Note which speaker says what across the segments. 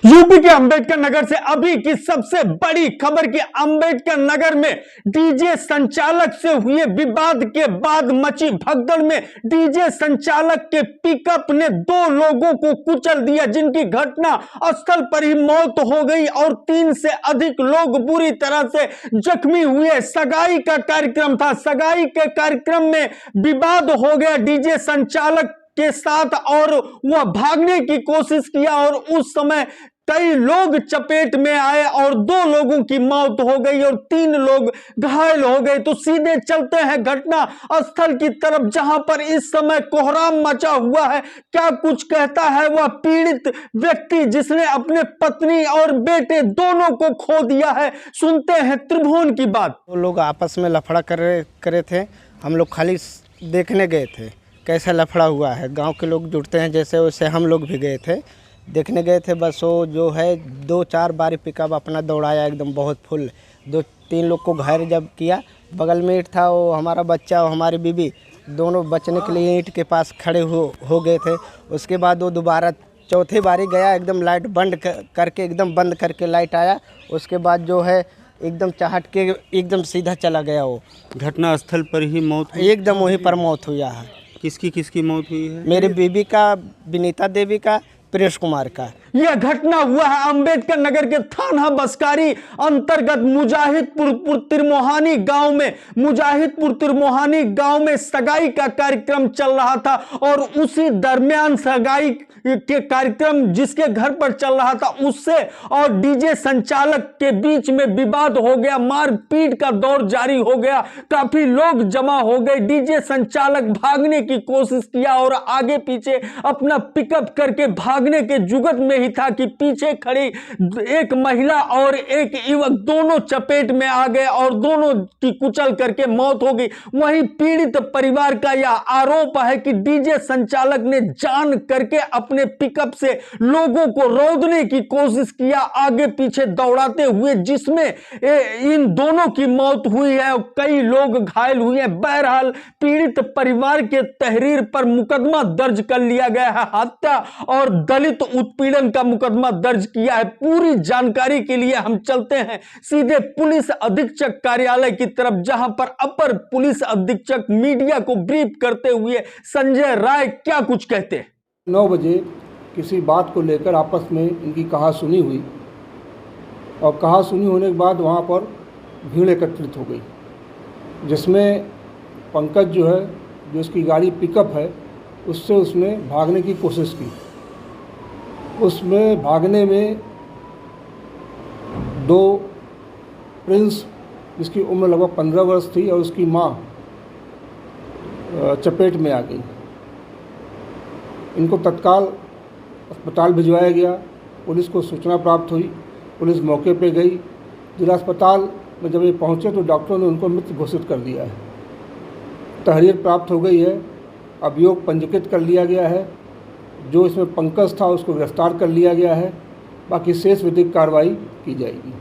Speaker 1: UP के अंबेडकर नगर से अभी की सबसे बड़ी खबर कि अंबेडकर नगर में डीजे संचालक से हुए विवाद के बाद मची भगदड़ में डीजे संचालक के पिकअप ने 2 लोगों को कुचल दिया, जिनकी घटना स्थल पर ही मौत हो गई और 3 से अधिक लोग बुरी तरह से जख्मी हुए। सगाई का कार्यक्रम था, सगाई के कार्यक्रम में विवाद हो गया डीजे संचालक के साथ और वह भागने की कोशिश किया और उस समय कई लोग चपेट में आए और 2 लोगों की मौत हो गई और 3 लोग घायल हो गए। तो सीधे चलते हैं घटना स्थल की तरफ, जहां पर इस समय कोहराम मचा हुआ है। क्या कुछ कहता है वह पीड़ित व्यक्ति जिसने अपने पत्नी और बेटे दोनों को खो दिया है। सुनते हैं त्रिभुवन की बात।
Speaker 2: वो लोग आपस में लफड़ा करे थे, हम लोग खाली देखने गए थे कैसा लफड़ा हुआ है। गांव के लोग जुड़ते हैं जैसे वैसे हम लोग भी गए थे, देखने गए थे। बस वो जो है 2-4 बार पिकअप अपना दौड़ाया एकदम बहुत फुल। 2-3 लोग को घायल जब किया, बगल में ईंट था, वो हमारा बच्चा और हमारी बीबी दोनों बचने के लिए ईंट के पास खड़े हो गए थे। उसके बाद वो दोबारा चौथी बारी गया, एकदम लाइट बंद करके एकदम बंद करके लाइट आया। उसके बाद जो है एकदम चाहट के एकदम सीधा चला गया। वो
Speaker 3: घटना स्थल पर ही मौत हुई?
Speaker 2: एकदम वहीं पर मौत हुआ है।
Speaker 3: किसकी मौत हुई है?
Speaker 2: मेरी बीबी का, विनीता देवी का, प्रेश कुमार का।
Speaker 1: यह घटना हुआ है अंबेडकर नगर के थाना बस्कारी अंतर्गत मुजाहिदपुर तिरमोहानी गांव में। मुजाहिदपुर तिरमोहानी गांव में सगाई का कार्यक्रम चल रहा था और उसी दरमियान सगाई के कार्यक्रम जिसके घर पर चल रहा था उससे और डीजे संचालक के बीच में विवाद हो गया, मारपीट का दौर जारी हो गया, काफी लोग जमा हो गए। डीजे संचालक भागने की कोशिश किया और आगे पीछे अपना पिकअप करके भागने के जुगत में ही था कि पीछे खड़ी एक महिला और एक युवक दोनों चपेट में आ गए और दोनों की कुचल करके मौत हो गई। वहीं पीड़ित परिवार का यह आरोप है कि डीजे संचालक ने जान करके अपने पिकअप से लोगों को रौंदने की कोशिश किया, आगे पीछे दौड़ाते हुए, जिसमें इन दोनों की मौत हुई है और कई लोग घायल हुए हैं। बहरहाल पीड़ित परिवार के तहरीर पर मुकदमा दर्ज कर लिया गया है, हत्या और दलित उत्पीड़न का मुकदमा दर्ज किया है। पूरी जानकारी के लिए हम चलते हैं सीधे पुलिस अधीक्षक कार्यालय की तरफ, जहां पर अपर पुलिस अधीक्षक मीडिया को ब्रीफ करते हुए संजय राय क्या कुछ कहते हैं।
Speaker 4: 9 बजे किसी बात को लेकर आपस में इनकी कहासुनी हुई और कहासुनी होने के बाद वहाँ पर भीड़ एकत्रित हो गई, जिसमें पंकज जो है, जो उसकी गाड़ी पिकअप है, उससे उसने भागने की कोशिश की। उसमें भागने में 2 प्रिंस, जिसकी उम्र लगभग 15 वर्ष थी, और उसकी माँ चपेट में आ गई। इनको तत्काल अस्पताल भिजवाया गया। पुलिस को सूचना प्राप्त हुई, पुलिस मौके पे गई। जिला अस्पताल में जब ये पहुँचे तो डॉक्टरों ने उनको मृत घोषित कर दिया है। तहरीर प्राप्त हो गई है, अभियोग पंजीकृत कर लिया गया है। जो इसमें पंकज था उसको गिरफ्तार कर लिया गया है। बाकी शेष विधिक कार्रवाई की जाएगी।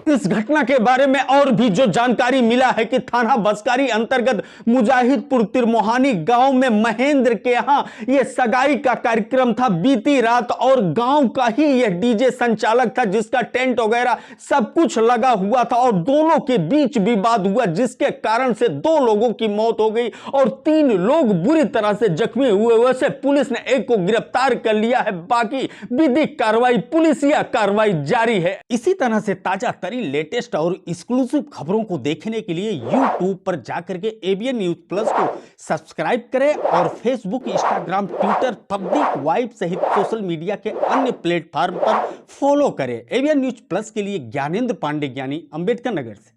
Speaker 1: इस घटना के बारे में और भी जो जानकारी मिला है कि थाना बस्कारी अंतर्गत मुजाहिदपुर तिरमोहानी गांव में महेंद्र के यहां यह सगाई का कार्यक्रम था बीती रात और गांव का ही यह डीजे संचालक था, जिसका टेंट वगैरह सब कुछ लगा हुआ था और दोनों के बीच विवाद हुआ, जिसके कारण से 2 लोगों की मौत हो गई और 3 लोग बुरी तरह से जख्मी हुए। वैसे पुलिस ने एक को गिरफ्तार कर लिया है, बाकी विधिक कार्रवाई, पुलिसिया कार्रवाई जारी है। इसी तरह से ताजा लेटेस्ट और एक्सक्लूसिव खबरों को देखने के लिए YouTube पर जाकर के एबीएन न्यूज प्लस को सब्सक्राइब करें और Facebook, Instagram, Twitter, public vibe सहित सोशल मीडिया के अन्य प्लेटफॉर्म पर फॉलो करें। एबीएन न्यूज प्लस के लिए ज्ञानेंद्र पांडे, ज्ञानी, अंबेडकर नगर से।